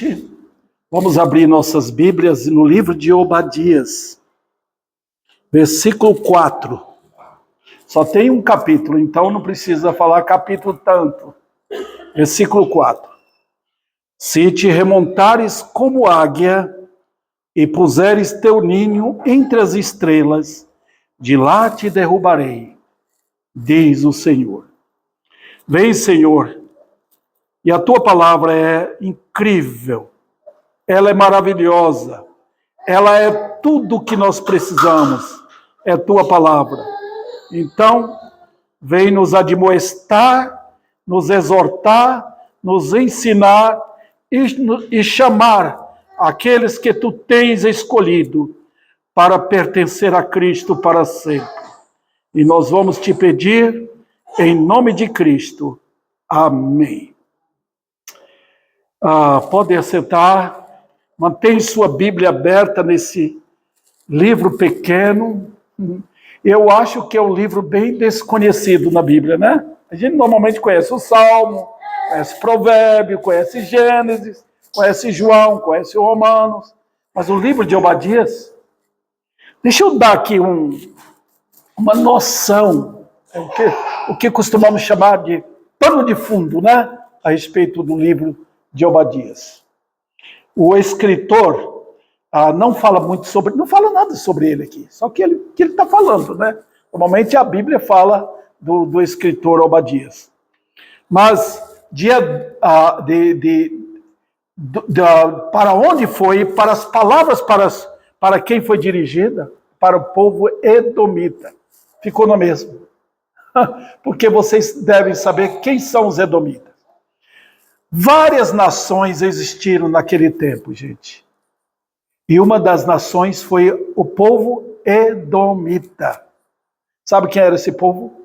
noite, vamos abrir nossas Bíblias no livro de Obadias, versículo 4. Só tem um capítulo, então não precisa falar capítulo tanto. Versículo 4. Se te remontares como águia e puseres teu ninho entre as estrelas, de lá te derrubarei, diz o Senhor. Vem, Senhor, e a tua palavra é incrível, ela é maravilhosa, ela é tudo o que nós precisamos, é tua palavra. Então, vem nos admoestar, nos exortar, nos ensinar e chamar aqueles que tu tens escolhido para pertencer a Cristo para sempre. E nós vamos te pedir, em nome de Cristo. Amém. Pode assentar, mantém sua Bíblia aberta nesse livro pequeno. Eu acho que é um livro bem desconhecido na Bíblia, né? A gente normalmente conhece o Salmo, conhece Provérbio, conhece Gênesis, conhece João, conhece Romanos, mas o livro de Obadias, deixa eu dar aqui uma noção, o que costumamos chamar de pano de fundo, né? A respeito do livro de Obadias. O escritor não fala muito sobre, não fala nada sobre ele aqui, só que ele está falando, né? Normalmente a Bíblia fala do escritor Obadias. Mas para onde foi, para as palavras para quem foi dirigida, para o povo edomita. Ficou na mesma. Porque vocês devem saber quem são os edomitas. Várias nações existiram naquele tempo, gente. E uma das nações foi o povo edomita. Sabe quem era esse povo?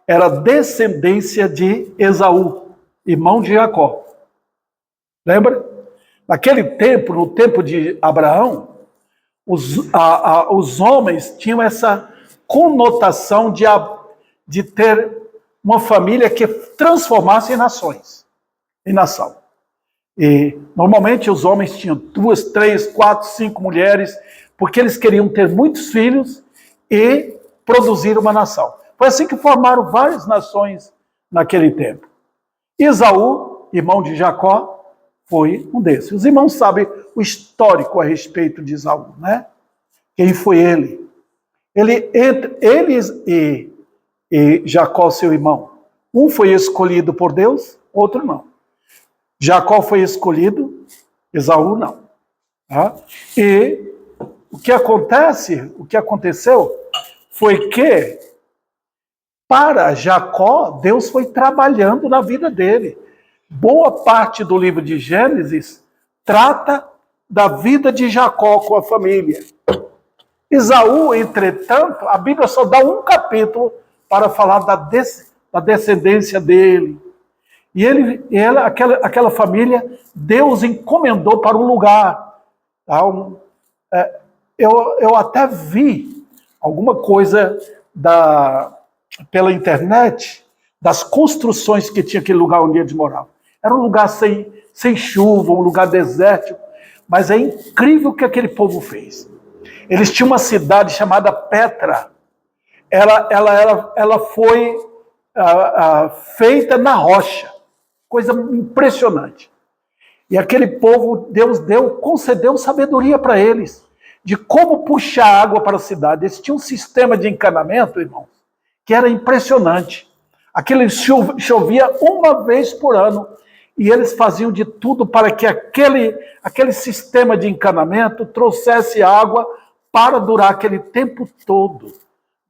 Era descendência de Esaú, irmão de Jacó. Lembra? Naquele tempo, no tempo de Abraão, os homens tinham essa conotação de ter uma família que transformasse em nação. E normalmente os homens tinham 2, 3, 4, 5 mulheres, porque eles queriam ter muitos filhos e produzir uma nação. Foi assim que formaram várias nações naquele tempo. Esaú, irmão de Jacó, foi um desses. Os irmãos sabem o histórico a respeito de Esaú, né? Quem foi ele? Eles e Jacó, seu irmão. Um foi escolhido por Deus, outro não. Jacó foi escolhido, Esaú não. Tá? E o que aconteceu foi que para Jacó, Deus foi trabalhando na vida dele. Boa parte do livro de Gênesis trata da vida de Jacó com a família. Esaú, entretanto, a Bíblia só dá um capítulo para falar da descendência dele. E aquela família, Deus encomendou para um lugar. Tá? Eu até vi alguma coisa pela internet das construções que tinha aquele lugar onde eles moravam. Era um lugar sem chuva, um lugar desértico, mas é incrível o que aquele povo fez. Eles tinham uma cidade chamada Petra. Ela foi feita na rocha. Coisa impressionante. E aquele povo, Deus concedeu sabedoria para eles, de como puxar água para a cidade. Eles tinham um sistema de encanamento, irmãos, que era impressionante. Aquele chovia uma vez por ano, e eles faziam de tudo para que aquele sistema de encanamento trouxesse água para durar aquele tempo todo.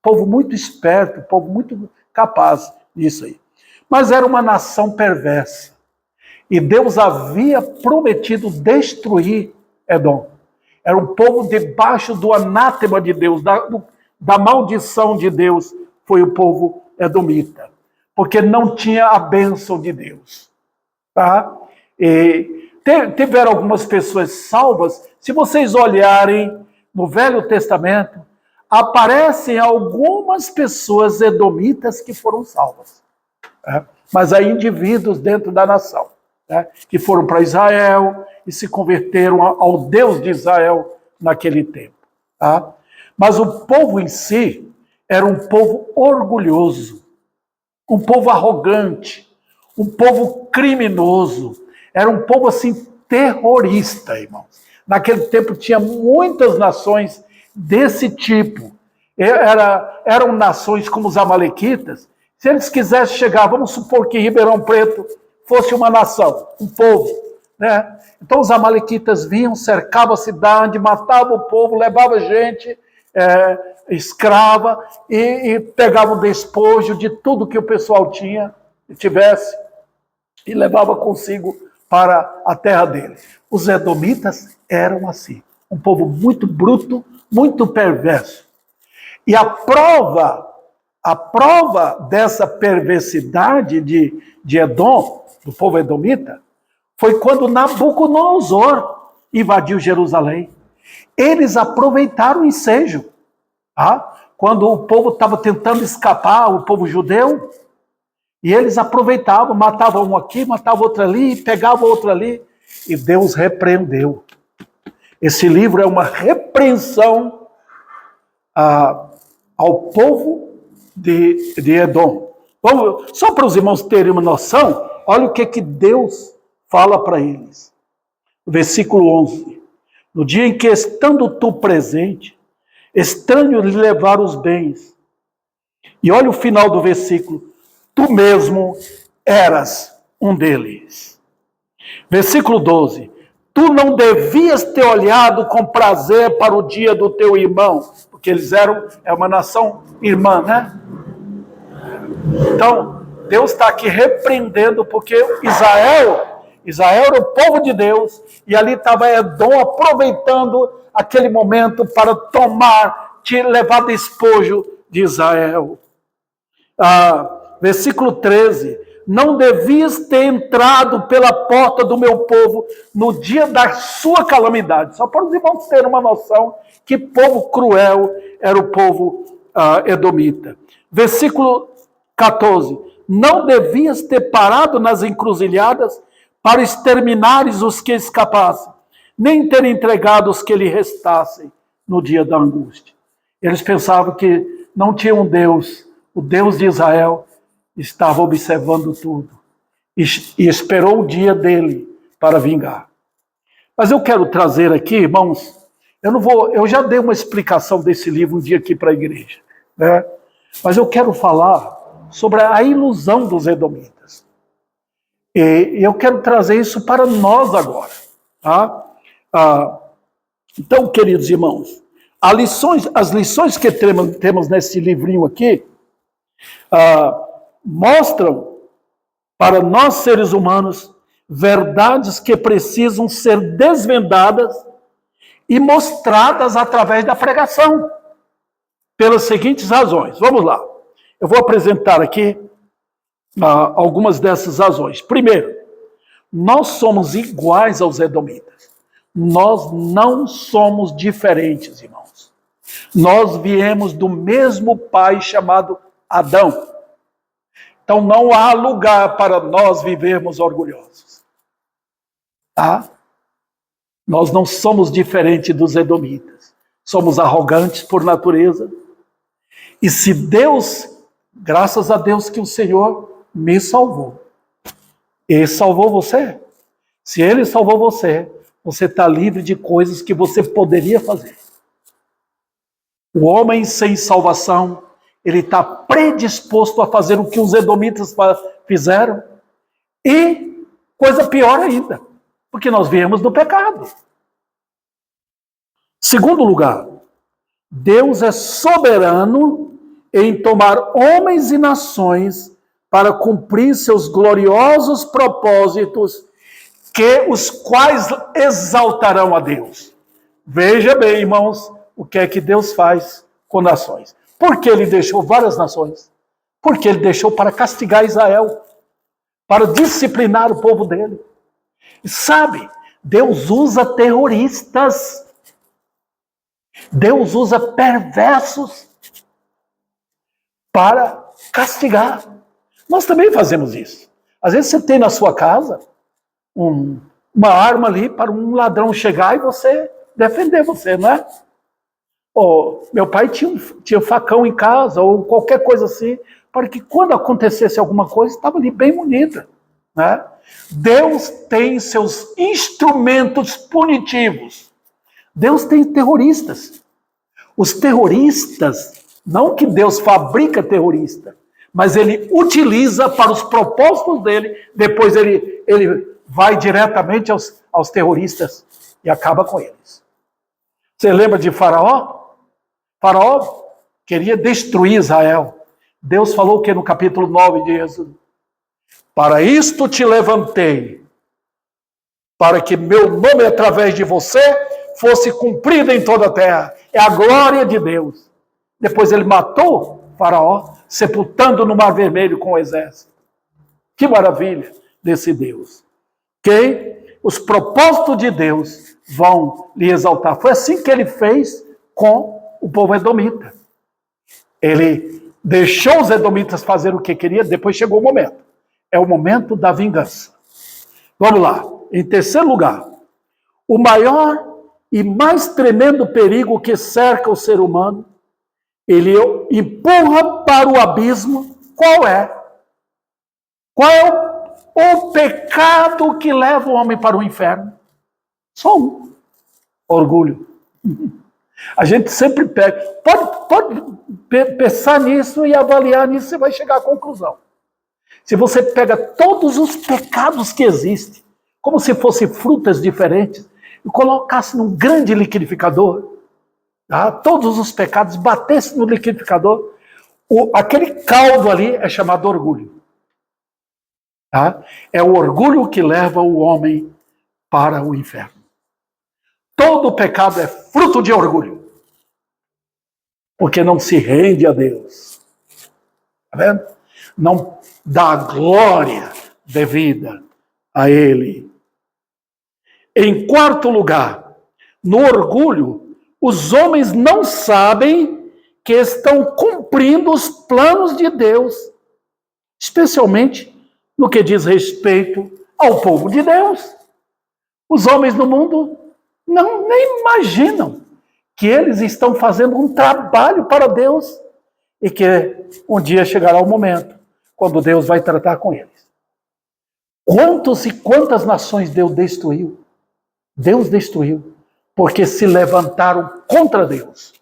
Povo muito esperto, povo muito capaz nisso aí. Mas era uma nação perversa. E Deus havia prometido destruir Edom. Era um povo debaixo do anátema de Deus, da maldição de Deus, foi o povo edomita. Porque não tinha a bênção de Deus. Tá? E tiveram algumas pessoas salvas. Se vocês olharem no Velho Testamento, aparecem algumas pessoas edomitas que foram salvas. Mas há indivíduos dentro da nação. né, que foram para Israel e se converteram ao Deus de Israel naquele tempo. Tá? Mas o povo em si era um povo orgulhoso, um povo arrogante, um povo criminoso, era um povo assim terrorista, irmãos. Naquele tempo tinha muitas nações desse tipo. Eram nações como os amalequitas. Se eles quisessem chegar, vamos supor que Ribeirão Preto fosse uma nação, um povo, né? Então os amalequitas vinham, cercavam a cidade, matavam o povo, levavam gente escrava e pegavam o despojo de tudo que o pessoal tivesse e levava consigo para a terra dele. Os edomitas eram assim, um povo muito bruto, muito perverso. E a prova dessa perversidade de Edom, do povo edomita, foi quando Nabucodonosor invadiu Jerusalém. Eles aproveitaram o ensejo. Tá? Quando o povo estava tentando escapar, o povo judeu, e eles aproveitavam, matavam um aqui, matavam outro ali, pegavam outro ali, e Deus repreendeu. Esse livro é uma repreensão ao povo de Edom. Vamos, só para os irmãos terem uma noção, olha o que Deus fala para eles. Versículo 11. No dia em que, estando tu presente, estranho lhe levar os bens. E olha o final do versículo. Tu mesmo eras um deles. Versículo 12. Tu não devias ter olhado com prazer para o dia do teu irmão, porque eles é uma nação irmã, né? Então, Deus está aqui repreendendo, porque Israel era o povo de Deus, e ali estava Edom aproveitando aquele momento para levar despojo de Israel. Versículo 13. Não devias ter entrado pela porta do meu povo no dia da sua calamidade. Só para os irmãos terem uma noção que povo cruel era o povo edomita. Versículo 14. Não devias ter parado nas encruzilhadas para exterminares os que escapassem, nem ter entregado os que lhe restassem no dia da angústia. Eles pensavam que não tinha um Deus, o Deus de Israel estava observando tudo e esperou o dia dele para vingar. Mas eu quero trazer aqui, irmãos, eu já dei uma explicação desse livro um dia aqui para a igreja, né? Mas eu quero falar sobre a ilusão dos edomitas. E eu quero trazer isso para nós agora. Tá? Então, queridos irmãos, as lições que temos nesse livrinho aqui mostram para nós seres humanos verdades que precisam ser desvendadas e mostradas através da pregação, pelas seguintes razões. Vamos lá. Eu vou apresentar aqui algumas dessas razões. Primeiro, nós somos iguais aos edomitas. Nós não somos diferentes, irmãos. Nós viemos do mesmo pai chamado Adão. Então não há lugar para nós vivermos orgulhosos. Tá? Nós não somos diferentes dos edomitas. Somos arrogantes por natureza. E se Deus, graças a Deus que o Senhor me salvou. Ele salvou você. Se Ele salvou você, você está livre de coisas que você poderia fazer. O homem sem salvação, ele está predisposto a fazer o que os edomitas fizeram. E coisa pior ainda, porque nós viemos do pecado. Segundo lugar, Deus é soberano em tomar homens e nações para cumprir seus gloriosos propósitos, os quais exaltarão a Deus. Veja bem, irmãos, o que é que Deus faz com nações. Por que Ele deixou várias nações? Porque Ele deixou para castigar Israel, para disciplinar o povo dele. E sabe, Deus usa terroristas, Deus usa perversos para castigar. Nós também fazemos isso. Às vezes você tem na sua casa uma arma ali para um ladrão chegar e você defender você, não é? Meu pai tinha facão em casa, ou qualquer coisa assim, para que quando acontecesse alguma coisa, estava ali bem munida, né? Deus tem seus instrumentos punitivos. Deus tem terroristas. Os terroristas, não que Deus fabrica terrorista, mas ele utiliza para os propósitos dele, depois ele vai diretamente aos terroristas e acaba com eles. Você lembra de Faraó? Faraó queria destruir Israel. Deus falou o que no capítulo 9 de Êxodo? Para isto te levantei, para que meu nome através de você fosse cumprido em toda a terra. É a glória de Deus. Depois ele matou Faraó, sepultando no Mar Vermelho com o exército. Que maravilha desse Deus. Ok? Os propósitos de Deus vão lhe exaltar. Foi assim que ele fez com o povo edomita. Ele deixou os edomitas fazer o que queria, depois chegou o momento. É o momento da vingança. Vamos lá. Em terceiro lugar, o maior e mais tremendo perigo que cerca o ser humano, ele empurra para o abismo. Qual é? Qual é o pecado que leva o homem para o inferno? Só um: orgulho. A gente sempre pega. Pode pensar nisso e avaliar nisso, você vai chegar à conclusão. Se você pega todos os pecados que existem, como se fossem frutas diferentes, e colocasse num grande liquidificador, tá? Todos os pecados, batesse no liquidificador, aquele caldo ali é chamado orgulho. Tá? É o orgulho que leva o homem para o inferno. Todo pecado é fruto de orgulho, porque não se rende a Deus. Está vendo? Não dá glória devida a Ele. Em quarto lugar, no orgulho, os homens não sabem que estão cumprindo os planos de Deus, especialmente no que diz respeito ao povo de Deus. Os homens no mundo nem imaginam que eles estão fazendo um trabalho para Deus e que um dia chegará o momento quando Deus vai tratar com eles. Quantos e quantas nações Deus destruiu? Deus destruiu porque se levantaram contra Deus.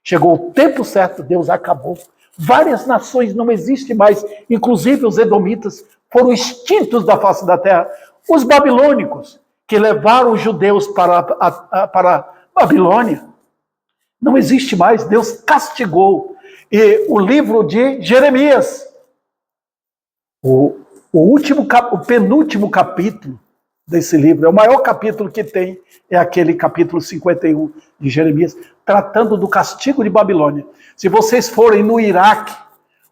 Chegou o tempo certo, Deus acabou. Várias nações não existem mais, inclusive os edomitas foram extintos da face da terra. Os babilônicos, que levaram os judeus para a Babilônia, não existe mais, Deus castigou. E o livro de Jeremias, o penúltimo capítulo desse livro, é o maior capítulo que tem, é aquele capítulo 51 de Jeremias, tratando do castigo de Babilônia. Se vocês forem no Iraque,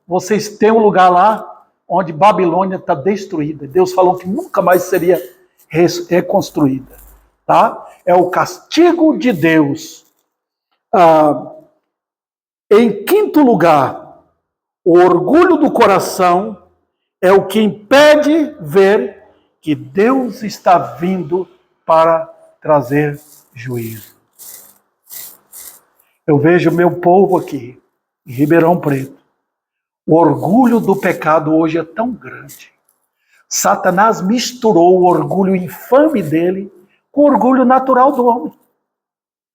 vocês têm um lugar lá onde Babilônia está destruída. Deus falou que nunca mais seria reconstruída. Tá? É o castigo de Deus. Em quinto lugar, o orgulho do coração é o que impede ver que Deus está vindo para trazer juízo. Eu vejo meu povo aqui, em Ribeirão Preto. O orgulho do pecado hoje é tão grande. Satanás misturou o orgulho infame dele com o orgulho natural do homem.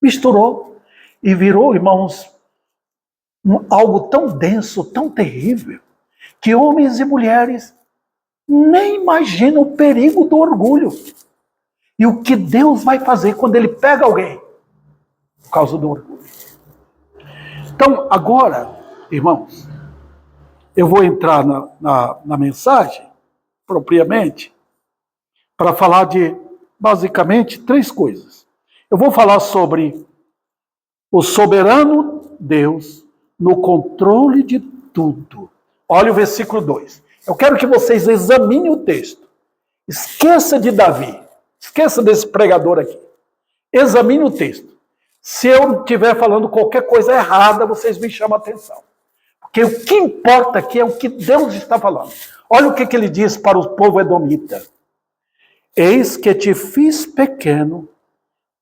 Misturou e virou, irmãos, algo tão denso, tão terrível, que homens e mulheres nem imaginam o perigo do orgulho. E o que Deus vai fazer quando Ele pega alguém por causa do orgulho. Então, agora, irmãos, eu vou entrar na mensagem, propriamente, para falar de, basicamente, 3 coisas. Eu vou falar sobre o soberano Deus no controle de tudo. Olha o versículo 2. Eu quero que vocês examinem o texto. Esqueça de Davi. Esqueça desse pregador aqui. Examine o texto. Se eu estiver falando qualquer coisa errada, vocês me chamam a atenção. Porque o que importa aqui é o que Deus está falando. Olha o que ele diz para o povo edomita. Eis que te fiz pequeno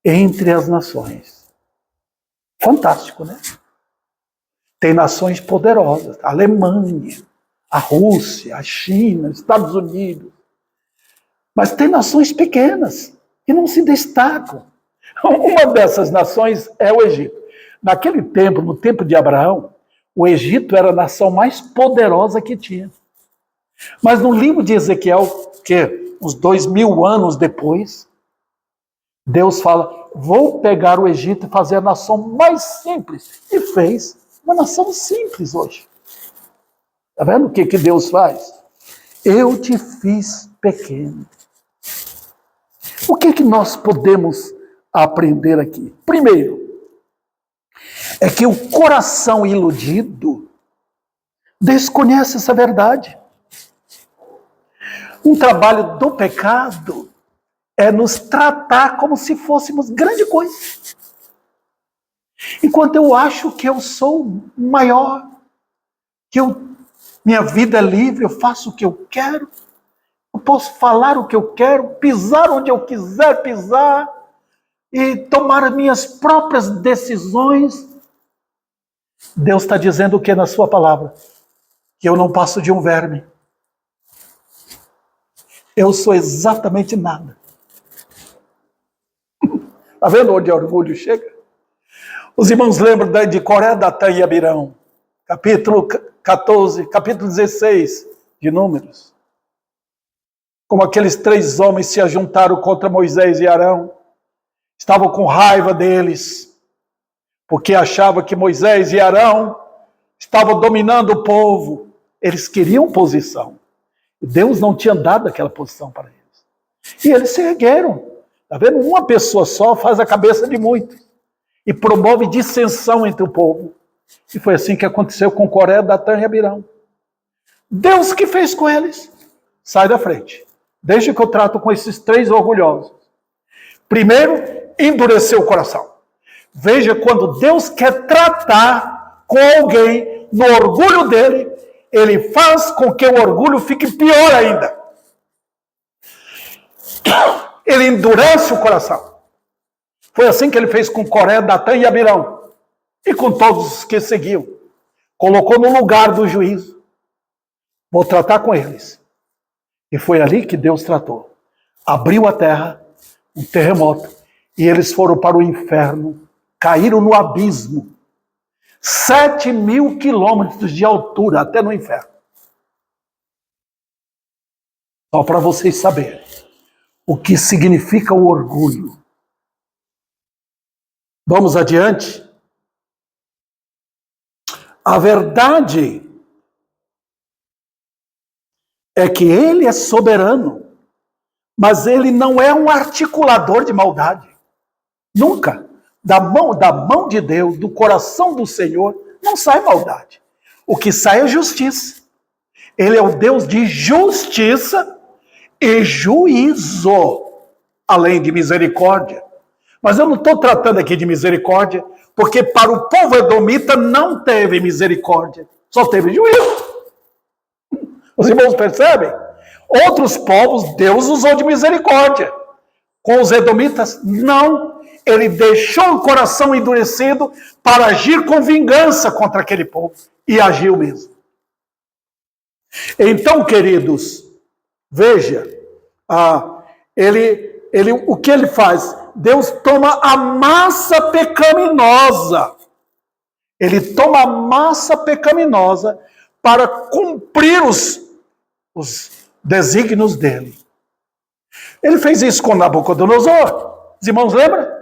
entre as nações. Fantástico, né? Tem nações poderosas, a Alemanha, a Rússia, a China, os Estados Unidos. Mas tem nações pequenas que não se destacam. Uma dessas nações é o Egito. Naquele tempo, no tempo de Abraão, o Egito era a nação mais poderosa que tinha. Mas no livro de Ezequiel, que uns 2000 anos depois, Deus fala, vou pegar o Egito e fazer a nação mais simples. E fez uma nação simples hoje. Está vendo o que Deus faz? Eu te fiz pequeno. O que nós podemos aprender aqui? Primeiro, é que o coração iludido desconhece essa verdade. Um trabalho do pecado é nos tratar como se fôssemos grande coisa. Enquanto eu acho que eu sou maior, que minha vida é livre, eu faço o que eu quero, eu posso falar o que eu quero, pisar onde eu quiser pisar e tomar as minhas próprias decisões. Deus está dizendo o que na sua palavra? Que eu não passo de um verme. Eu sou exatamente nada. Está vendo onde o orgulho chega? Os irmãos lembram de Coré, Datã e Abirão, capítulo 14, capítulo 16 de Números. Como aqueles 3 homens se ajuntaram contra Moisés e Arão, estavam com raiva deles, porque achavam que Moisés e Arão estavam dominando o povo. Eles queriam posição. Deus não tinha dado aquela posição para eles. E eles se ergueram. Está vendo? Uma pessoa só faz a cabeça de muitos. E promove dissensão entre o povo. E foi assim que aconteceu com Coré, Datã e Abirão. Deus que fez com eles. Sai da frente. Deixa que eu trato com esses 3 orgulhosos. Primeiro, endureceu o coração. Veja, quando Deus quer tratar com alguém no orgulho dele, ele faz com que o orgulho fique pior ainda. Ele endurece o coração. Foi assim que ele fez com Coré, Datã e Abirão. E com todos os que seguiam. Colocou no lugar do juízo. Vou tratar com eles. E foi ali que Deus tratou. Abriu a terra, um terremoto, e eles foram para o inferno, caíram no abismo. 7.000 quilômetros de altura até no inferno. Só para vocês saberem o que significa o orgulho. Vamos adiante. A verdade é que ele é soberano, mas ele não é um articulador de maldade. Nunca. Da mão de Deus, do coração do Senhor, não sai maldade. O que sai é justiça. Ele é o Deus de justiça e juízo, além de misericórdia. Mas eu não estou tratando aqui de misericórdia, porque para o povo edomita não teve misericórdia, só teve juízo. Os irmãos percebem? Outros povos Deus usou de misericórdia. Com os edomitas, não. Ele deixou o coração endurecido para agir com vingança contra aquele povo. E agiu mesmo. Então, queridos, veja, o que ele faz? Deus toma a massa pecaminosa. Ele toma a massa pecaminosa para cumprir os desígnios dele. Ele fez isso com Nabucodonosor. Os irmãos lembram?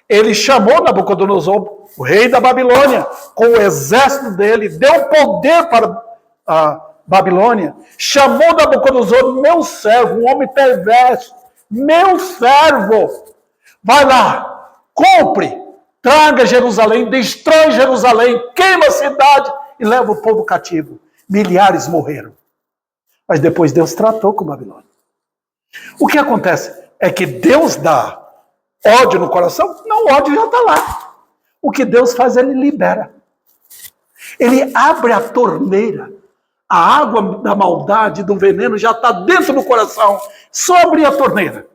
Ele chamou Nabucodonosor, o rei da Babilônia, com o exército dele, deu poder para a Babilônia. Chamou Nabucodonosor, meu servo, um homem perverso, meu servo, vai lá, compre, traga Jerusalém, destrói Jerusalém, queima a cidade e leva o povo cativo. Milhares morreram. Mas depois Deus tratou com Babilônia. O que acontece é que Deus dá ódio no coração? Não, o ódio já está lá. O que Deus faz, ele libera. Ele abre a torneira. A água da maldade, do veneno já está dentro do coração. Só abrir a torneira.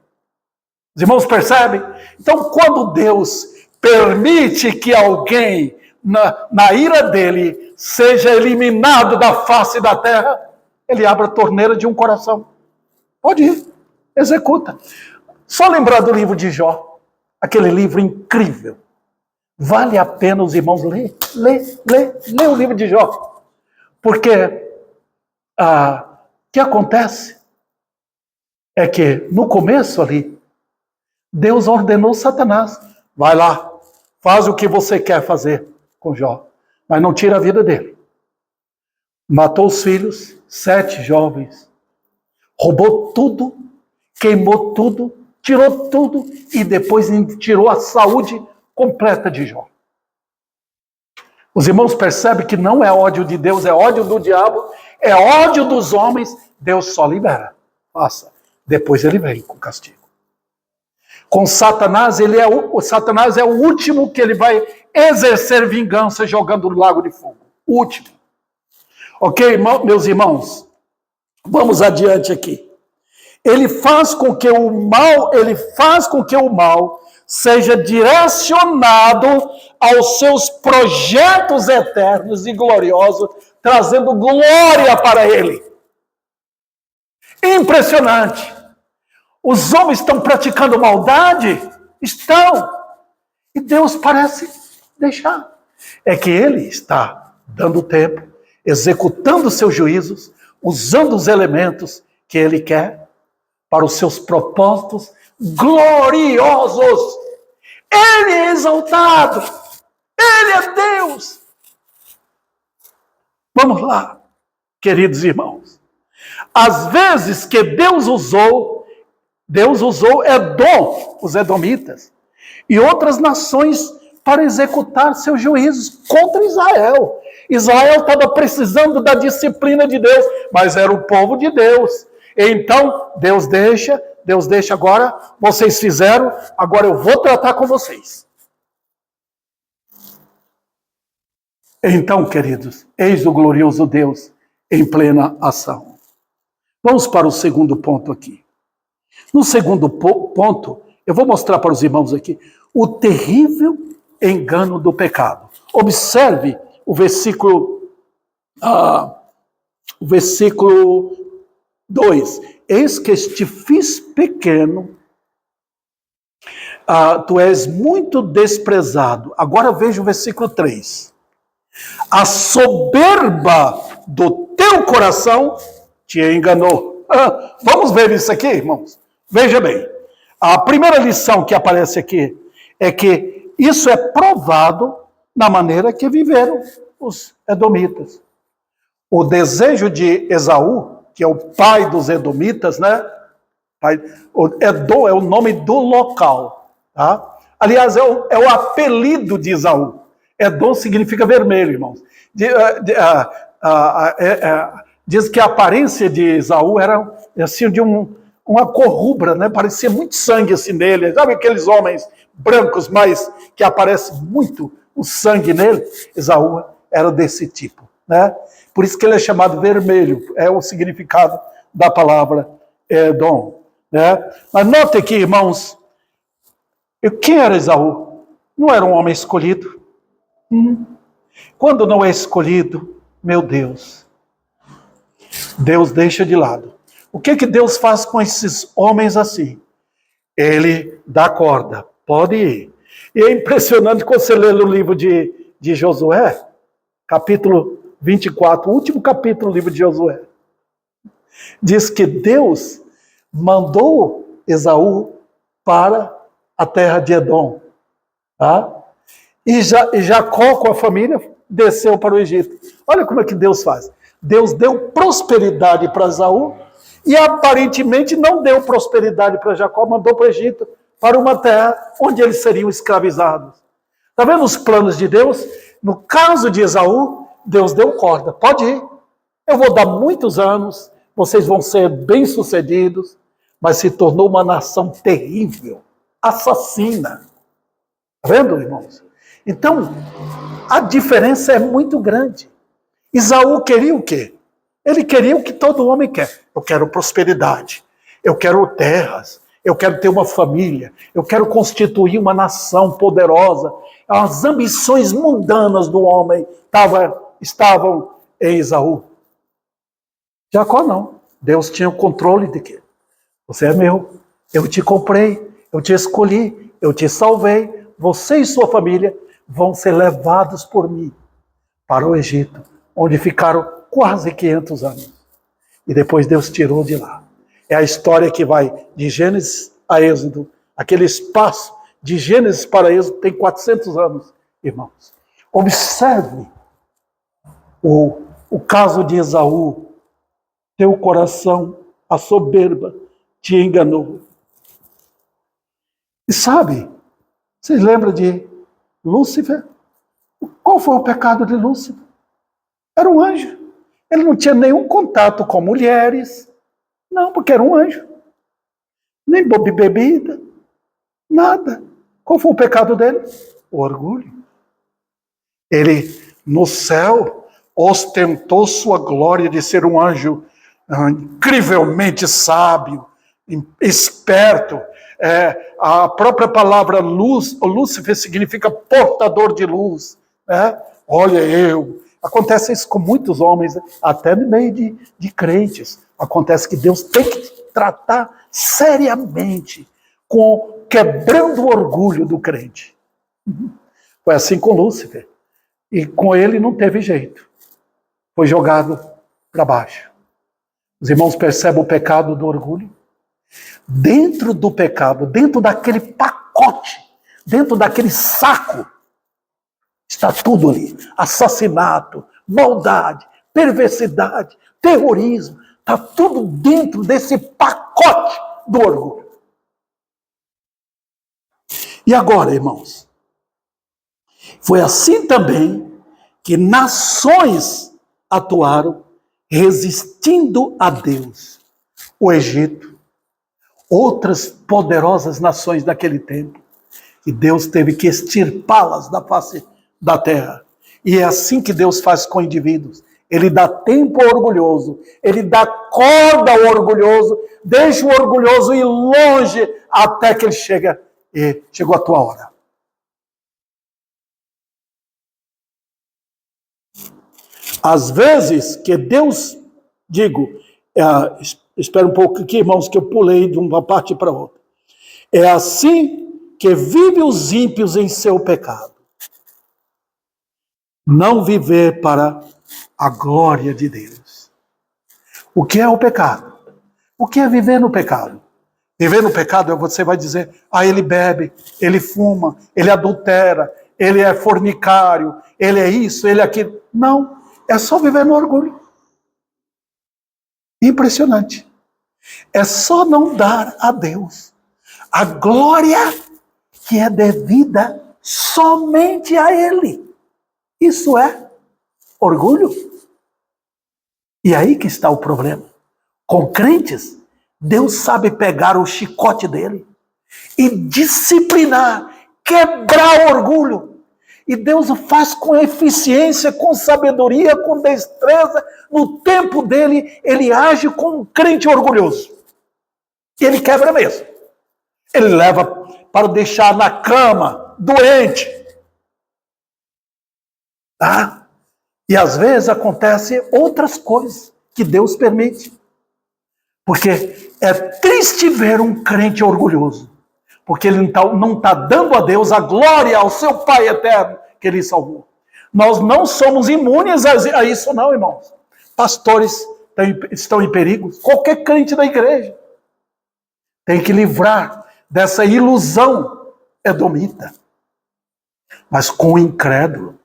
Os irmãos percebem? Então, quando Deus permite que alguém, na ira dele, seja eliminado da face da terra, ele abre a torneira de um coração. Pode ir, executa. Só lembrar do livro de Jó, aquele livro incrível. Vale a pena os irmãos ler o livro de Jó. Porque o que acontece é que no começo ali, Deus ordenou Satanás, vai lá, faz o que você quer fazer com Jó, mas não tira a vida dele. Matou os filhos, 7 jovens, roubou tudo, queimou tudo, tirou tudo e depois tirou a saúde completa de Jó. Os irmãos percebem que não é ódio de Deus, é ódio do diabo, é ódio dos homens, Deus só libera. Faça. Depois ele vem com castigo. Com Satanás, Satanás é o último que ele vai exercer vingança jogando no lago de fogo. O último. Ok, meus irmãos? Vamos adiante aqui. Ele faz com que o mal seja direcionado aos seus projetos eternos e gloriosos, trazendo glória para ele. Impressionante. Os homens estão praticando maldade? Estão. E Deus parece deixar. É que ele está dando tempo, executando seus juízos, usando os elementos que ele quer para os seus propósitos gloriosos. Ele é exaltado. Ele é Deus. Vamos lá, queridos irmãos. Às vezes que Deus usou Edom, os edomitas, e outras nações para executar seus juízos contra Israel. Israel estava precisando da disciplina de Deus, mas era o povo de Deus. Então, Deus deixa agora, vocês fizeram, agora eu vou tratar com vocês. Então, queridos, eis o glorioso Deus em plena ação. Vamos para o segundo ponto aqui. No segundo ponto, eu vou mostrar para os irmãos aqui o terrível engano do pecado. Observe o versículo 2. Eis que te fiz pequeno, tu és muito desprezado. Agora veja o versículo 3. A soberba do teu coração te enganou. Vamos ver isso aqui, irmãos? Veja bem, a primeira lição que aparece aqui é que isso é provado na maneira que viveram os edomitas. O desejo de Esaú, que é o pai dos edomitas, né? Edom é o nome do local. Tá? Aliás, é o apelido de Esaú. Edom significa vermelho, irmãos. Diz que a aparência de Esaú era assim de uma corrubra, né? Parecia muito sangue assim nele. Sabe aqueles homens brancos, mas que aparece muito o sangue nele? Esaú era desse tipo, né? Por isso que ele é chamado vermelho. É o significado da palavra Edom, né? Mas note aqui, irmãos, quem era Esaú? Não era um homem escolhido. Quando não é escolhido, meu Deus, Deus deixa de lado. O que Deus faz com esses homens assim? Ele dá corda, pode ir. E é impressionante quando você lê no livro de Josué, capítulo 24, o último capítulo do livro de Josué. Diz que Deus mandou Esaú para a terra de Edom. Tá? E Jacó com a família desceu para o Egito. Olha como é que Deus faz. Deus deu prosperidade para Esaú e aparentemente não deu prosperidade para Jacó, mandou para o Egito, para uma terra onde eles seriam escravizados. Está vendo os planos de Deus? No caso de Esaú, Deus deu corda. Pode ir. Eu vou dar muitos anos, vocês vão ser bem-sucedidos, mas se tornou uma nação terrível, assassina. Está vendo, irmãos? Então, a diferença é muito grande. Esaú queria o quê? Ele queria o que todo homem quer. Eu quero prosperidade, eu quero terras, eu quero ter uma família, eu quero constituir uma nação poderosa. As ambições mundanas do homem estavam em Esaú. Jacó não. Deus tinha o controle de que você é meu, eu te comprei, eu te escolhi, eu te salvei, você e sua família vão ser levados por mim para o Egito, onde ficaram quase 500 anos. E depois Deus tirou de lá. É a história que vai de Gênesis a Êxodo. Aquele espaço de Gênesis para Êxodo tem 400 anos, irmãos. Observe o caso de Esaú. Teu coração, a soberba, te enganou. E sabe, vocês lembram de Lúcifer? Qual foi o pecado de Lúcifer? Era um anjo. Ele não tinha nenhum contato com mulheres. Não, porque era um anjo. Nem bebida, nada. Qual foi o pecado dele? O orgulho. Ele, no céu, ostentou sua glória de ser um anjo incrivelmente sábio, esperto. A própria palavra luz, Lúcifer significa portador de luz. Olha eu. Acontece isso com muitos homens, até no meio de crentes. Acontece que Deus tem que tratar seriamente, quebrando o orgulho do crente. Foi assim com Lúcifer. E com ele não teve jeito. Foi jogado para baixo. Os irmãos percebem o pecado do orgulho? Dentro do pecado, dentro daquele pacote, dentro daquele saco, está tudo ali. Assassinato, maldade, perversidade, terrorismo. Está tudo dentro desse pacote do orgulho. E agora, irmãos? Foi assim também que nações atuaram resistindo a Deus. O Egito, outras poderosas nações daquele tempo. E Deus teve que extirpá-las da face da terra. E é assim que Deus faz com indivíduos. Ele dá tempo ao orgulhoso, ele dá corda ao orgulhoso, deixa o orgulhoso ir longe até que ele chegou a tua hora. Às vezes que Deus, espera um pouco aqui, irmãos, que eu pulei de uma parte para outra. É assim que vivem os ímpios em seu pecado. Não viver para a glória de Deus. O que é o pecado? O que é viver no pecado? Viver no pecado, você vai dizer, ele bebe, ele fuma, ele adultera, ele é fornicário, ele é isso, ele é aquilo. Não, é só viver no orgulho. Impressionante. É só não dar a Deus a glória que é devida somente a Ele. Isso é orgulho. E aí que está o problema. Com crentes, Deus sabe pegar o chicote dele e disciplinar, quebrar o orgulho. E Deus o faz com eficiência, com sabedoria, com destreza. No tempo dele, ele age como um crente orgulhoso. E ele quebra mesmo. Ele leva para deixar na cama, doente. Tá? E às vezes acontecem outras coisas que Deus permite. Porque é triste ver um crente orgulhoso. Porque ele não está dando a Deus a glória ao seu Pai eterno que ele salvou. Nós não somos imunes a isso não, irmãos. Pastores estão em perigo. Qualquer crente da igreja tem que livrar dessa ilusão edomita. Mas com o incrédulo,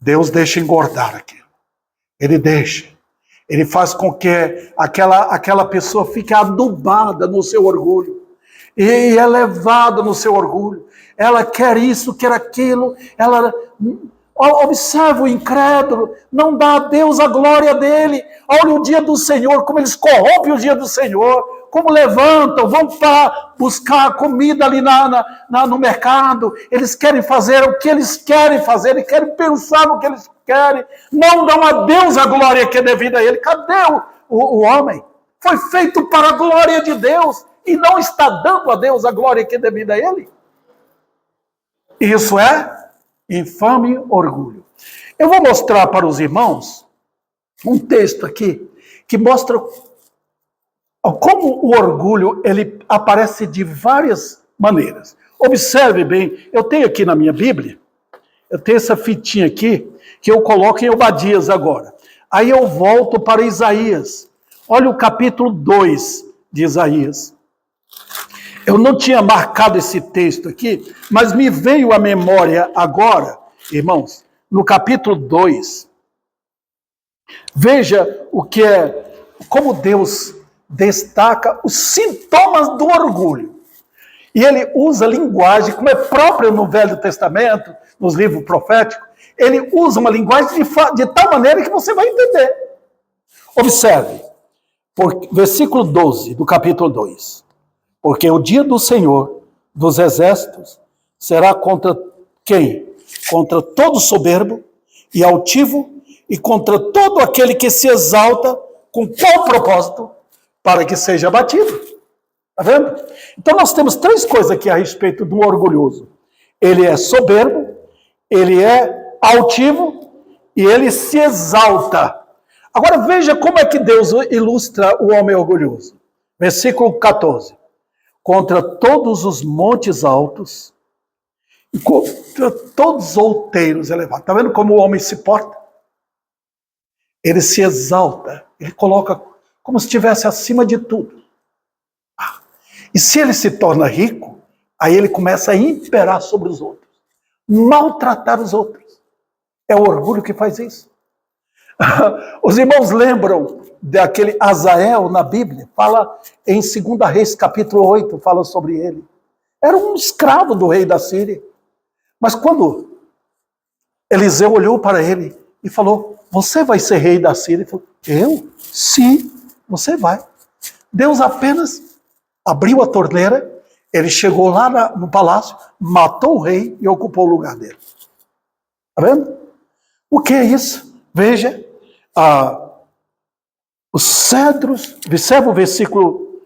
Deus deixa engordar aquilo. Ele deixa. Ele faz com que aquela pessoa fique adubada no seu orgulho. E é levada no seu orgulho. Ela quer isso, quer aquilo. Observa o incrédulo. Não dá a Deus a glória dele. Olha o dia do Senhor, como eles corrompem o dia do Senhor. Como levantam, vão para buscar comida ali no mercado. Eles querem fazer o que eles querem fazer. Eles querem pensar no que eles querem. Não dão a Deus a glória que é devida a ele. Cadê o homem? Foi feito para a glória de Deus. e não está dando a Deus a glória que é devida a Ele? Isso é infame orgulho. Eu vou mostrar para os irmãos um texto aqui que mostra como o orgulho ele aparece de várias maneiras. Observe bem, eu tenho aqui na minha Bíblia, eu tenho essa fitinha aqui, que eu coloco em Obadias agora. Aí eu volto para Isaías. Olha o capítulo 2 de Isaías. Eu não tinha marcado esse texto aqui, mas me veio à memória agora, irmãos, no capítulo 2. Veja o que como Deus destaca os sintomas do orgulho. E ele usa linguagem, como é própria no Velho Testamento, nos livros proféticos, ele usa uma linguagem de tal maneira que você vai entender. Observe, versículo 12 do capítulo 2. Porque o dia do Senhor dos exércitos será contra quem? Contra todo soberbo e altivo e contra todo aquele que se exalta com qual propósito? Para que seja abatido. Está vendo? Então nós temos três coisas aqui a respeito do orgulhoso. Ele é soberbo, ele é altivo e ele se exalta. Agora veja como é que Deus ilustra o homem orgulhoso. Versículo 14. Contra todos os montes altos e contra todos os outeiros elevados. Está vendo como o homem se porta? Ele se exalta, ele coloca como se estivesse acima de tudo. E se ele se torna rico, aí ele começa a imperar sobre os outros, maltratar os outros. É o orgulho que faz isso. Os irmãos lembram daquele Azael na Bíblia? Fala em 2 Reis, capítulo 8, fala sobre ele. Era um escravo do rei da Síria. Mas quando Eliseu olhou para ele e falou, você vai ser rei da Síria? Ele falou, eu? Sim, você vai. Deus apenas abriu a torneira, ele chegou lá no palácio, matou o rei e ocupou o lugar dele. Está vendo? O que é isso? Veja, os cedros, observa o versículo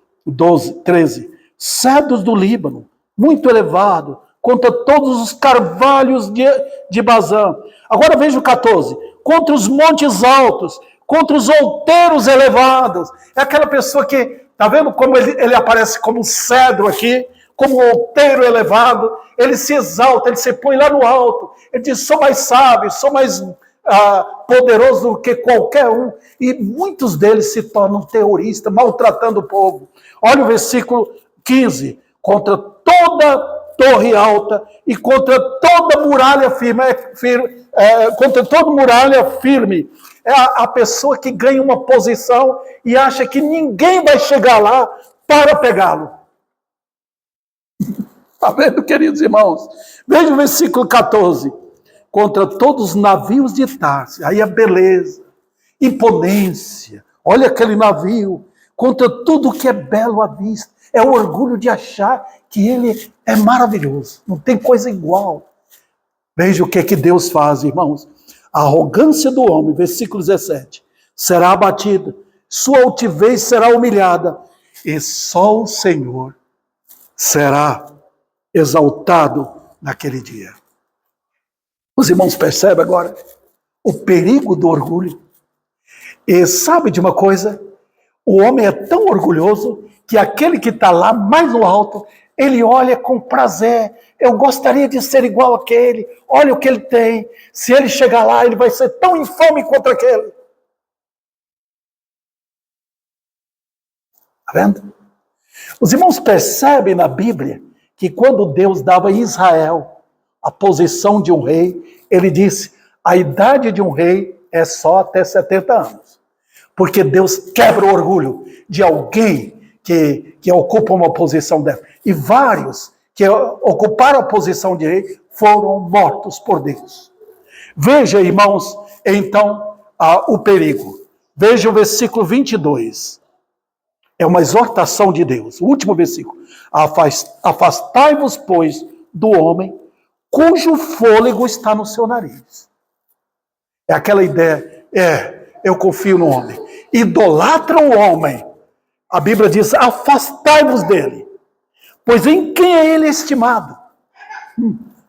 13, cedros do Líbano, muito elevado, contra todos os carvalhos de Bazã. Agora veja o 14, contra os montes altos, contra os outeiros elevados. É aquela pessoa que, está vendo como ele aparece como um cedro aqui, como um outeiro elevado, ele se exalta, ele se põe lá no alto, ele diz, sou mais sábio, sou mais poderoso do que qualquer um, e muitos deles se tornam terroristas, maltratando o povo. Olha o versículo 15, contra toda torre alta e contra toda muralha contra toda muralha firme. É a pessoa que ganha uma posição e acha que ninguém vai chegar lá para pegá-lo. Está vendo, queridos irmãos? Veja o versículo 14. Contra todos os navios de Tarsis. Aí a beleza, imponência. Olha aquele navio. Contra tudo que é belo à vista. É o orgulho de achar que ele é maravilhoso. Não tem coisa igual. Veja o que Deus faz, irmãos. A arrogância do homem, versículo 17, será abatida. Sua altivez será humilhada. E só o Senhor será exaltado naquele dia. Os irmãos percebem agora o perigo do orgulho? E sabe de uma coisa? O homem é tão orgulhoso que aquele que está lá mais no alto, ele olha com prazer. Eu gostaria de ser igual àquele. Olha o que ele tem. Se ele chegar lá, ele vai ser tão infame quanto aquele. Está vendo? Os irmãos percebem na Bíblia que quando Deus dava a Israel a posição de um rei, ele disse, a idade de um rei é só até 70 anos. Porque Deus quebra o orgulho de alguém que ocupa uma posição dessa. E vários que ocuparam a posição de rei foram mortos por Deus. Veja, irmãos, então, o perigo. Veja o versículo 22. É uma exortação de Deus. O último versículo. Afastai-vos, pois, do homem cujo fôlego está no seu nariz. É aquela ideia, eu confio no homem. Idolatra o homem A Bíblia diz, afastai-vos dele, pois em quem é ele estimado?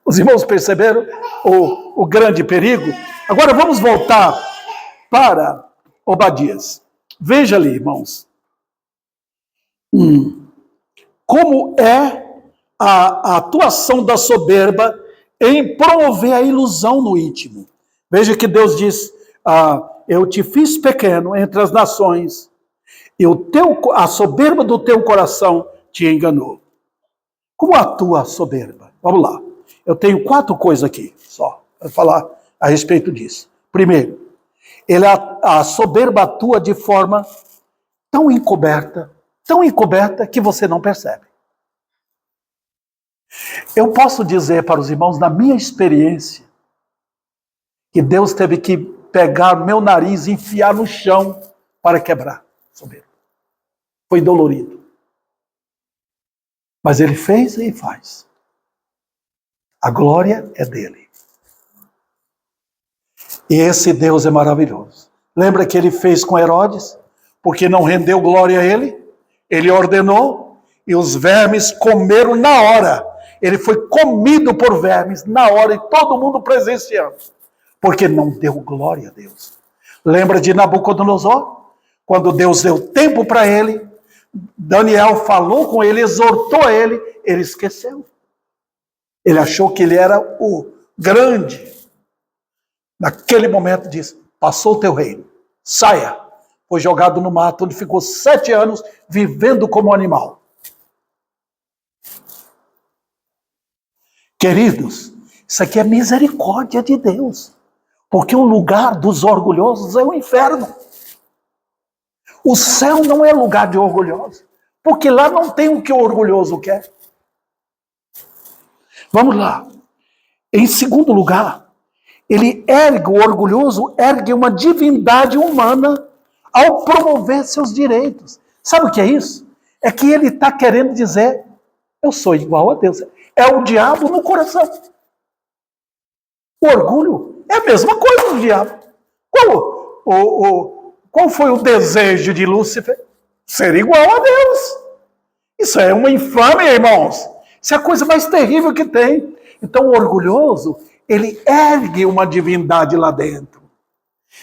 Os irmãos perceberam o grande perigo? Agora vamos voltar para Obadias. Veja ali, irmãos. Como é a atuação da soberba em promover a ilusão no íntimo. Veja que Deus diz, eu te fiz pequeno entre as nações, e a soberba do teu coração te enganou. Como atua a soberba? Vamos lá. Eu tenho 4 coisas aqui, só, para falar a respeito disso. Primeiro, a soberba atua de forma tão encoberta que você não percebe. Eu posso dizer para os irmãos, na minha experiência, que Deus teve que pegar meu nariz e enfiar no chão para quebrar a soberba. Foi dolorido. Mas ele fez e faz. A glória é dele. E esse Deus é maravilhoso. Lembra que ele fez com Herodes? Porque não rendeu glória a ele? Ele ordenou e os vermes comeram na hora. Ele foi comido por vermes na hora e todo mundo presenciando. Porque não deu glória a Deus. Lembra de Nabucodonosor? Quando Deus deu tempo para ele, Daniel falou com ele, exortou ele esqueceu. Ele achou que ele era o grande. Naquele momento disse, passou o teu reino, saia. Foi jogado no mato, onde ficou 7 anos vivendo como animal. Queridos, isso aqui é misericórdia de Deus. Porque o lugar dos orgulhosos é o inferno. O céu não é lugar de orgulhosos. Porque lá não tem o que o orgulhoso quer. Vamos lá. Em segundo lugar, o orgulhoso ergue uma divindade humana ao promover seus direitos. Sabe o que é isso? É que ele está querendo dizer, eu sou igual a Deus. É o diabo no coração. O orgulho é a mesma coisa do diabo. Qual foi o desejo de Lúcifer? Ser igual a Deus. Isso é uma infâmia, irmãos. Isso é a coisa mais terrível que tem. Então o orgulhoso, ele ergue uma divindade lá dentro.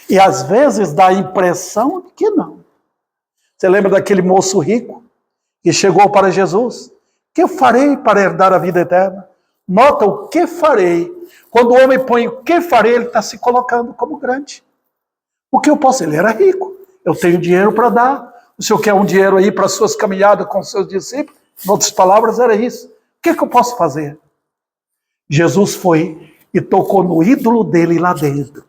E às vezes dá a impressão de que não. Você lembra daquele moço rico que chegou para Jesus? Que eu farei para herdar a vida eterna? Nota o que farei. Quando o homem põe o que farei, ele está se colocando como grande. O que eu posso? Ele era rico. Eu tenho dinheiro para dar. O senhor quer um dinheiro aí para suas caminhadas com seus discípulos? Em outras palavras, era isso. O que eu posso fazer? Jesus foi e tocou no ídolo dele lá dentro.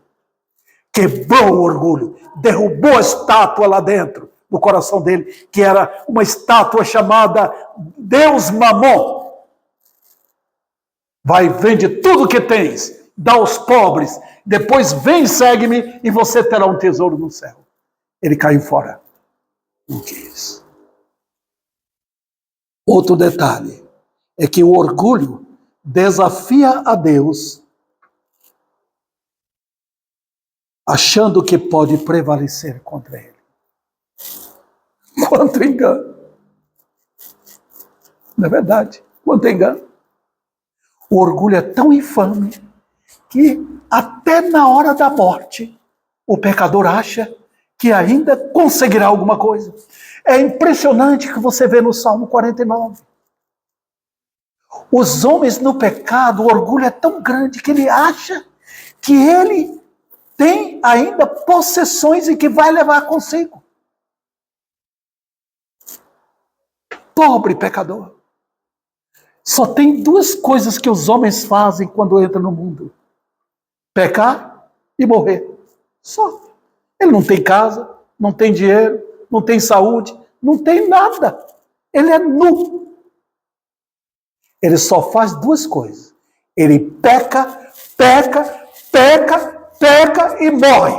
Quebrou o orgulho. Derrubou a estátua lá dentro do coração dele, que era uma estátua chamada Deus Mamon. Vai, vende tudo que tens, dá aos pobres, depois vem e segue-me e você terá um tesouro no céu. Ele caiu fora. Não quis. Outro detalhe é que o orgulho desafia a Deus, achando que pode prevalecer contra ele. Quanto engano. Não é verdade? Quanto engano. O orgulho é tão infame que até na hora da morte o pecador acha que ainda conseguirá alguma coisa. É impressionante que você vê no Salmo 49. Os homens no pecado, o orgulho é tão grande que ele acha que ele tem ainda possessões e que vai levar consigo. Pobre pecador. Só tem 2 coisas que os homens fazem quando entram no mundo: pecar e morrer. Só. Ele não tem casa, não tem dinheiro, não tem saúde, não tem nada. Ele é nu. Ele só faz 2 coisas. Ele peca e morre.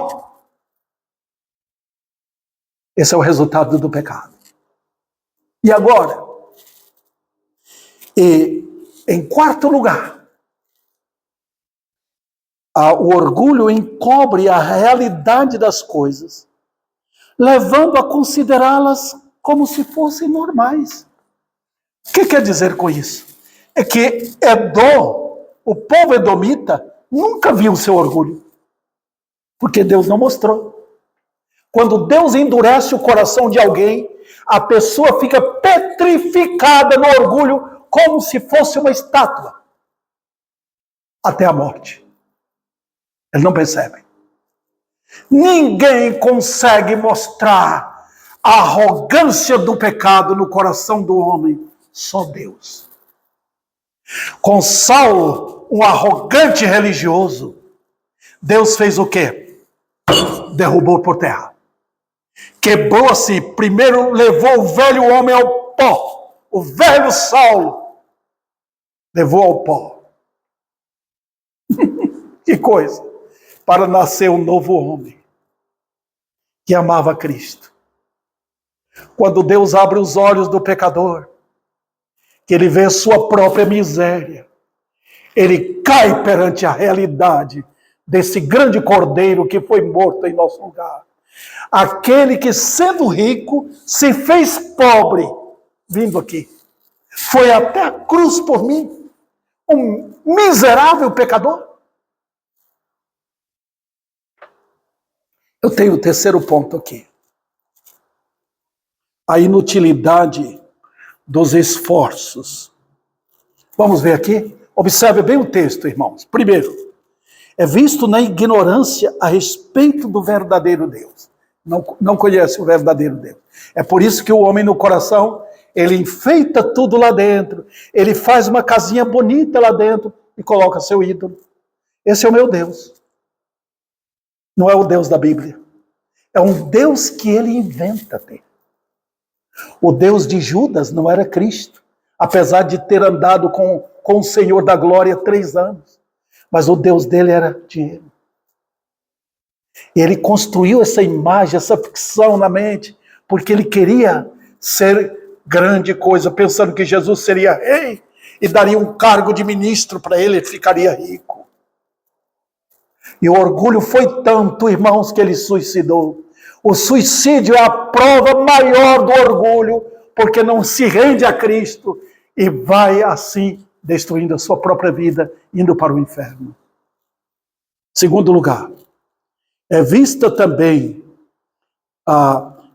Esse é o resultado do pecado. E agora? E, em quarto lugar, o orgulho encobre a realidade das coisas, levando a considerá-las como se fossem normais. O que quer dizer com isso? É que Edom, o povo edomita, nunca viu o seu orgulho, porque Deus não mostrou. Quando Deus endurece o coração de alguém, a pessoa fica petrificada no orgulho, como se fosse uma estátua, até a morte. Eles não percebem. Ninguém consegue mostrar a arrogância do pecado no coração do homem, só Deus. Com Saulo, um arrogante religioso, Deus fez o quê? Derrubou por terra. Quebrou assim, primeiro levou o velho homem ao pó, o velho Saulo levou ao pó. Que coisa, para nascer um novo homem que amava Cristo. Quando Deus abre os olhos do pecador, que ele vê sua própria miséria, ele cai perante a realidade desse grande cordeiro que foi morto em nosso lugar. Aquele que, sendo rico, se fez pobre, vindo aqui. Foi até a cruz por mim, um miserável pecador. Eu tenho o terceiro ponto aqui. A inutilidade dos esforços. Vamos ver aqui? Observe bem o texto, irmãos. Primeiro, é visto na ignorância a respeito do verdadeiro Deus. Não conhece o verdadeiro Deus. É por isso que o homem no coração, ele enfeita tudo lá dentro. Ele faz uma casinha bonita lá dentro e coloca seu ídolo. Esse é o meu Deus. Não é o Deus da Bíblia. É um Deus que ele inventa ter. O Deus de Judas não era Cristo, apesar de ter andado com o Senhor da Glória 3 anos. Mas o Deus dele era dinheiro. E ele construiu essa imagem, essa ficção na mente, porque ele queria ser grande coisa, pensando que Jesus seria rei e daria um cargo de ministro para ele, ele ficaria rico. E o orgulho foi tanto, irmãos, que ele suicidou. O suicídio é a prova maior do orgulho, porque não se rende a Cristo e vai assim destruindo a sua própria vida, indo para o inferno. Segundo lugar, é vista também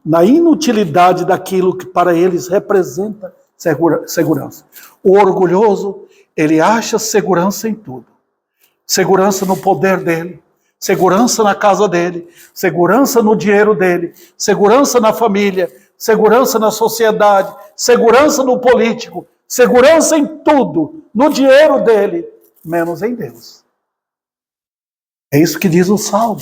na inutilidade daquilo que para eles representa segurança. O orgulhoso, ele acha segurança em tudo. Segurança no poder dele, segurança na casa dele, segurança no dinheiro dele, segurança na família, segurança na sociedade, segurança no político, segurança em tudo, no dinheiro dele, menos em Deus. É isso que diz o Salmo.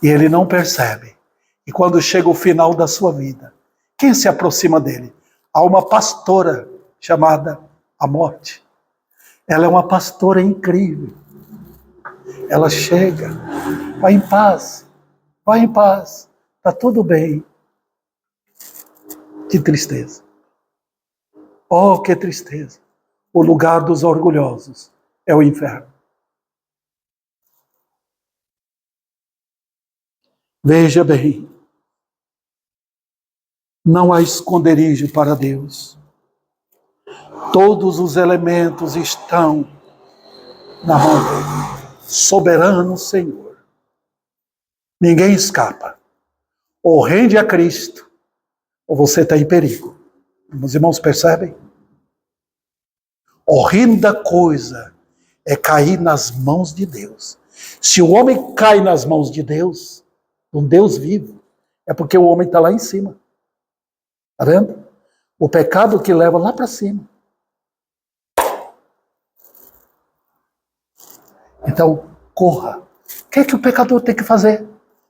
E ele não percebe. E quando chega o final da sua vida, quem se aproxima dele? Há uma pastora chamada a morte. Ela é uma pastora incrível. Ela chega, vai em paz, está tudo bem. Que tristeza. Oh, que tristeza. O lugar dos orgulhosos é o inferno. Veja bem, não há esconderijo para Deus. Todos os elementos estão na mão dele. Soberano Senhor. Ninguém escapa. Ou rende a Cristo, ou você está em perigo. Os irmãos percebem? Horrenda coisa é cair nas mãos de Deus. Se o homem cai nas mãos de Deus, um Deus vivo, é porque o homem está lá em cima. Está vendo? O pecado que leva lá para cima. Então, corra. O que é que o pecador tem que fazer?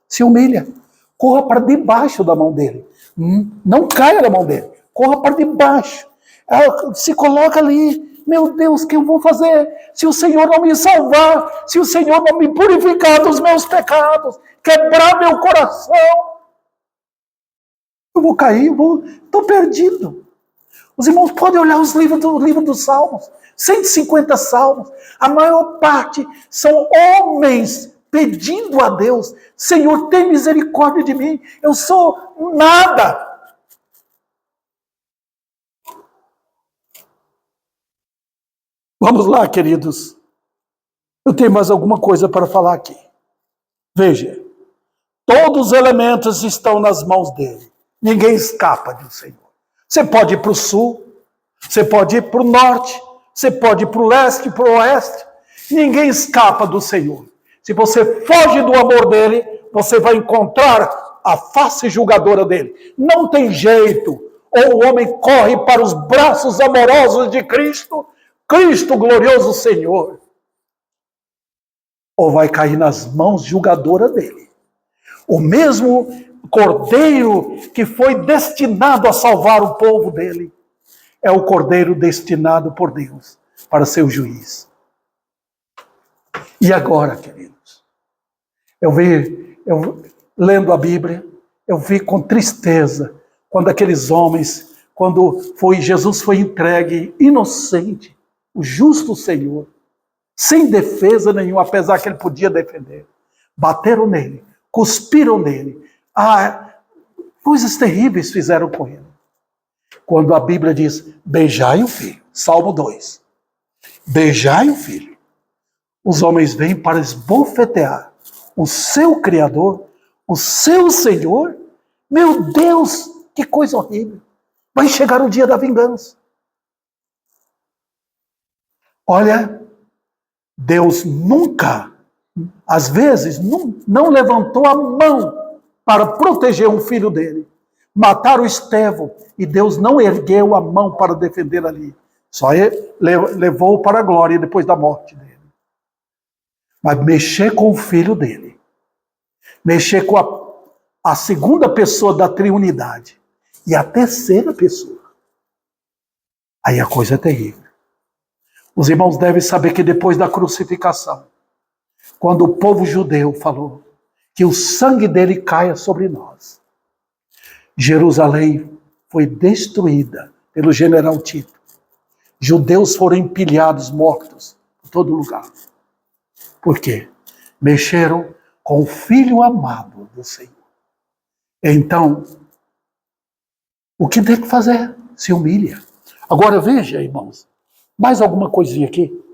Se humilha. Corra para debaixo da mão dele. Não caia na mão dele. Corra para debaixo. Se coloca ali. Meu Deus, o que eu vou fazer? Se o Senhor não me salvar, se o Senhor não me purificar dos meus pecados, quebrar meu coração, eu vou cair, estou perdido. Os irmãos podem olhar os livros dos Salmos, 150 salmos, a maior parte são homens pedindo a Deus: Senhor, tem misericórdia de mim, eu sou nada. Vamos lá, queridos. Eu tenho mais alguma coisa para falar aqui. Veja, todos os elementos estão nas mãos dele. Ninguém escapa do Senhor. Você pode ir para o sul, você pode ir para o norte, você pode ir para o leste, para o oeste. Ninguém escapa do Senhor. Se você foge do amor dele, você vai encontrar a face julgadora dele. Não tem jeito. Ou o homem corre para os braços amorosos de Cristo, Cristo glorioso Senhor, ou vai cair nas mãos julgadoras dele. O mesmo Cordeiro que foi destinado a salvar o povo dele é o Cordeiro destinado por Deus para ser o juiz. E agora, queridos, lendo a Bíblia, eu vi com tristeza quando aqueles homens, Jesus foi entregue inocente, o justo Senhor, sem defesa nenhuma, apesar que ele podia defender. Bateram nele, cuspiram nele. Coisas terríveis fizeram com ele. Quando a Bíblia diz: beijai o filho, Salmo 2, beijai o filho, os homens vêm para esbofetear o seu Criador, o seu Senhor. Meu Deus, que coisa horrível. Vai chegar o dia da vingança. Olha, Deus nunca, às vezes, não levantou a mão para proteger um filho dele. Mataram Estevão e Deus não ergueu a mão para defender ali. Só levou para a glória depois da morte dele. Mas mexer com o filho dele, mexer com a segunda pessoa da triunidade e a terceira pessoa, aí a coisa é terrível. Os irmãos devem saber que depois da crucificação, quando o povo judeu falou que o sangue dele caia sobre nós, Jerusalém foi destruída pelo general Tito. Judeus foram empilhados, mortos, em todo lugar. Por quê? Mexeram com o Filho amado do Senhor. Então, o que tem que fazer? Se humilha. Agora veja, irmãos, mais alguma coisinha aqui.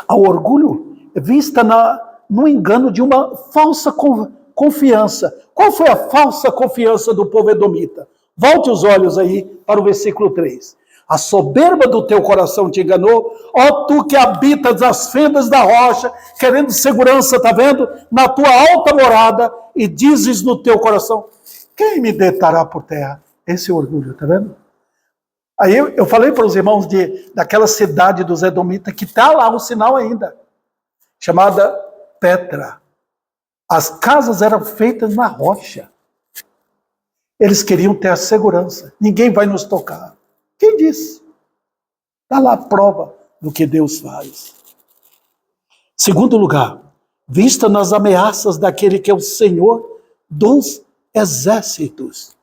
O orgulho é vista no engano de uma falsa confiança. Qual foi a falsa confiança do povo edomita? Volte os olhos aí para o versículo 3. A soberba do teu coração te enganou, ó tu que habitas as fendas da rocha, querendo segurança, tá vendo? Na tua alta morada, e dizes no teu coração: quem me deitará por terra? Esse é o orgulho, tá vendo? Aí eu falei para os irmãos daquela cidade dos edomitas, que está lá um sinal ainda, chamada Petra. As casas eram feitas na rocha. Eles queriam ter a segurança. Ninguém vai nos tocar. Quem disse? Está lá a prova do que Deus faz. Segundo lugar, vista nas ameaças daquele que é o Senhor dos exércitos.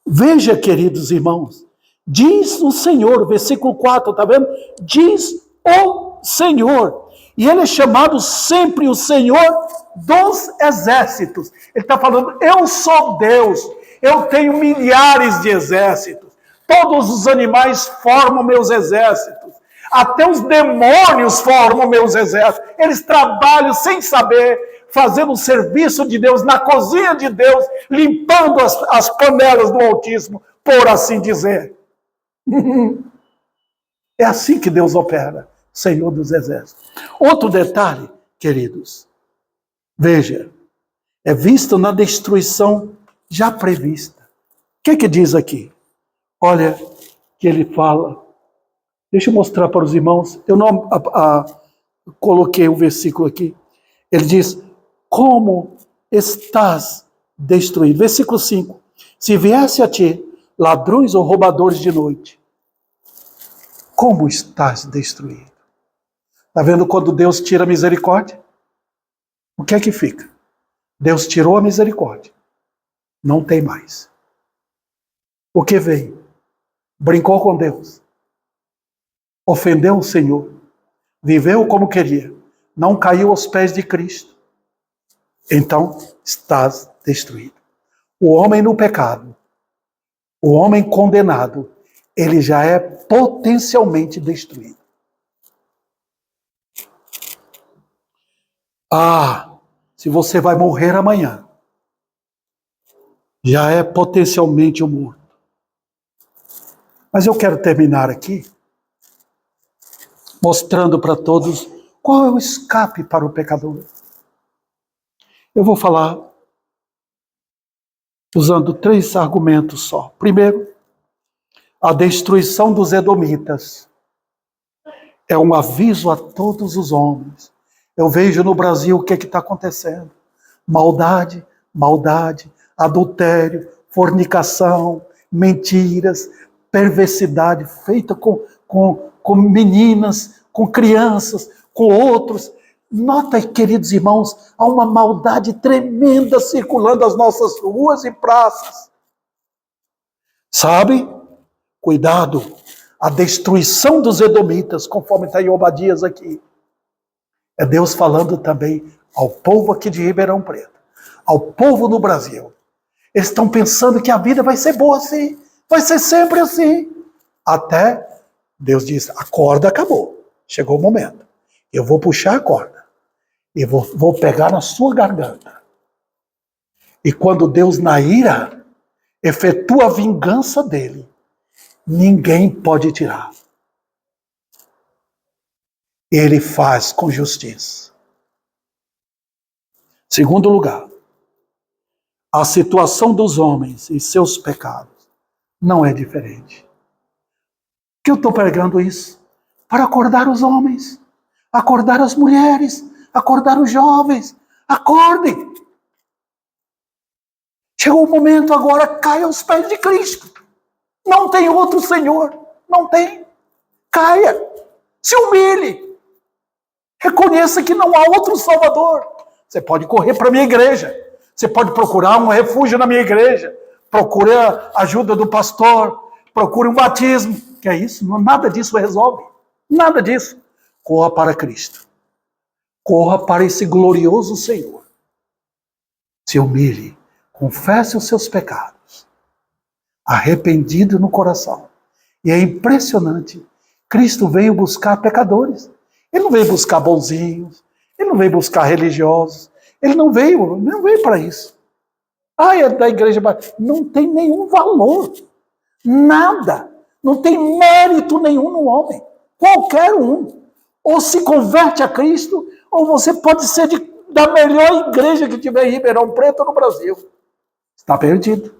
Veja, queridos irmãos, diz o Senhor, versículo 4, está vendo? Diz o Senhor. E ele é chamado sempre o Senhor dos exércitos. Ele está falando: eu sou Deus, eu tenho milhares de exércitos. Todos os animais formam meus exércitos. Até os demônios formam meus exércitos. Eles trabalham sem saber, fazendo o serviço de Deus, na cozinha de Deus, limpando as panelas do Altíssimo, por assim dizer. É assim que Deus opera, Senhor dos Exércitos. Outro detalhe, queridos, veja, é visto na destruição já prevista. O que diz aqui? Olha, que ele fala, deixa eu mostrar para os irmãos, eu não coloquei o versículo aqui. Ele diz: como estás destruído. Versículo 5. Se viesse a ti ladrões ou roubadores de noite, como estás destruído? Está vendo quando Deus tira a misericórdia? O que é que fica? Deus tirou a misericórdia. Não tem mais. O que veio? Brincou com Deus. Ofendeu o Senhor. Viveu como queria. não caiu aos pés de Cristo, então estás destruído. O homem no pecado, o homem condenado, ele já é potencialmente destruído. Se você vai morrer amanhã, já é potencialmente um morto. Mas eu quero terminar aqui mostrando para todos qual é o escape para o pecador. Eu vou falar usando 3 argumentos só. Primeiro, a destruição dos edomitas é um aviso a todos os homens. Eu vejo no Brasil o que está acontecendo. Maldade, adultério, fornicação, mentiras, perversidade feita com meninas, com crianças, com outros. Nota, queridos irmãos, há uma maldade tremenda circulando as nossas ruas e praças. Sabe? Cuidado, a destruição dos edomitas, conforme está em Obadias aqui, é Deus falando também ao povo aqui de Ribeirão Preto, ao povo no Brasil. Eles estão pensando que a vida vai ser boa assim, vai ser sempre assim. Até Deus diz, a corda acabou, chegou o momento. Eu vou puxar a corda e vou pegar na sua garganta. E quando Deus, na ira, efetua a vingança dele, ninguém pode tirar. Ele faz com justiça. Segundo lugar, a situação dos homens e seus pecados não é diferente. Por que eu estou pregando isso? Para acordar os homens, acordar as mulheres, acordar os jovens. Acordem! Chegou o momento agora, caia aos pés de Cristo. Não tem outro Senhor, não tem. Caia, se humilhe. Reconheça que não há outro Salvador. Você pode correr para a minha igreja. Você pode procurar um refúgio na minha igreja. Procure a ajuda do pastor. Procure um batismo. Que é isso? Nada disso resolve. Nada disso. Corra para Cristo. Corra para esse glorioso Senhor. Se humilhe. Confesse os seus pecados. Arrependido no coração. E é impressionante. Cristo veio buscar pecadores. Ele não veio buscar bonzinhos, ele não veio buscar religiosos, ele não veio para isso. É da igreja, não tem nenhum valor, nada, não tem mérito nenhum no homem, qualquer um. Ou se converte a Cristo, ou você pode ser da melhor igreja que tiver em Ribeirão Preto no Brasil. Está perdido.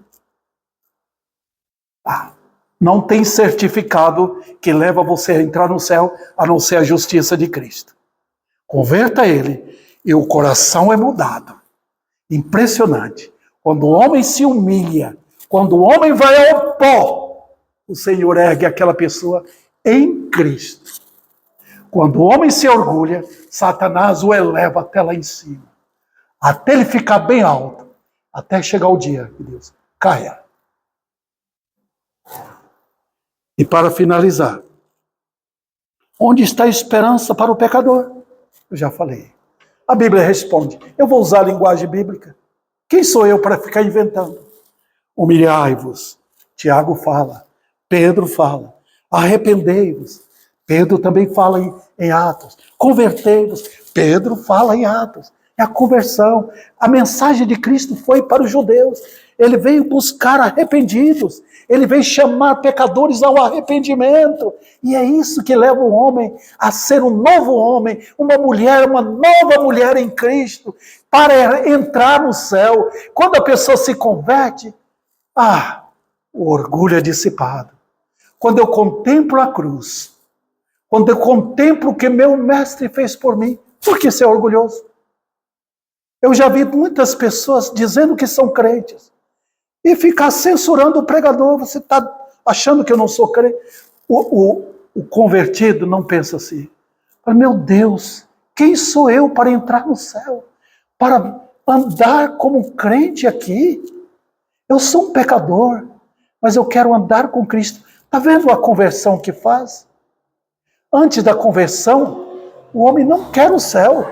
Não tem certificado que leva você a entrar no céu, a não ser a justiça de Cristo. Converta ele e o coração é mudado. Impressionante. Quando o homem se humilha, quando o homem vai ao pó, o Senhor ergue aquela pessoa em Cristo. Quando o homem se orgulha, Satanás o eleva até lá em cima. Até ele ficar bem alto. Até chegar o dia que Deus caia. E para finalizar, onde está a esperança para o pecador? Eu já falei. A Bíblia responde. Eu vou usar a linguagem bíblica. Quem sou eu para ficar inventando? Humilhai-vos. Tiago fala. Pedro fala. Arrependei-vos. Pedro também fala em Atos. Convertei-vos. Pedro fala em Atos. É a conversão. A mensagem de Cristo foi para os judeus. Ele veio buscar arrependidos. Ele veio chamar pecadores ao arrependimento. E é isso que leva o homem a ser um novo homem, uma nova mulher em Cristo, para entrar no céu. Quando a pessoa se converte, o orgulho é dissipado. Quando eu contemplo a cruz, quando eu contemplo o que meu mestre fez por mim, por que ser orgulhoso? Eu já vi muitas pessoas dizendo que são crentes e ficar censurando o pregador. Você está achando que eu não sou crente? O convertido não pensa assim. Meu Deus, quem sou eu para entrar no céu? Para andar como um crente aqui? Eu sou um pecador, mas eu quero andar com Cristo. Está vendo a conversão que faz? Antes da conversão, O homem não quer o céu.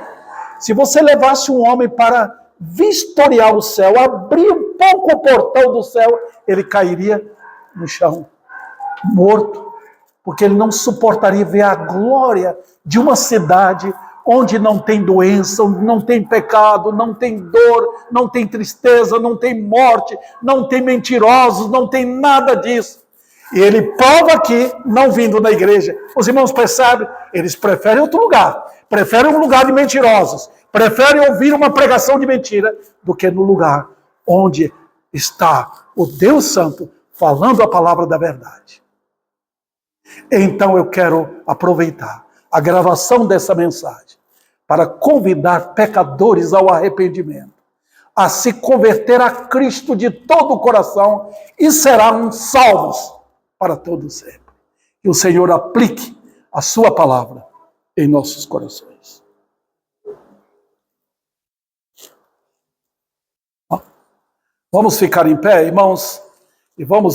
Se você levasse um homem para vistoriar o céu, abrir um pouco o portão do céu, ele cairia no chão, morto, porque ele não suportaria ver a glória de uma cidade onde não tem doença, onde não tem pecado, não tem dor, não tem tristeza, não tem morte, não tem mentirosos, não tem nada disso. E ele prova aqui, não vindo na igreja. Os irmãos percebem? Eles preferem outro lugar. Preferem um lugar de mentirosos. Preferem ouvir uma pregação de mentira do que no lugar onde está o Deus Santo falando a palavra da verdade. Então eu quero aproveitar a gravação dessa mensagem para convidar pecadores ao arrependimento, a se converter a Cristo de todo o coração e serão salvos para todo sempre. Que o Senhor aplique a sua palavra em nossos corações. Vamos ficar em pé, irmãos, e vamos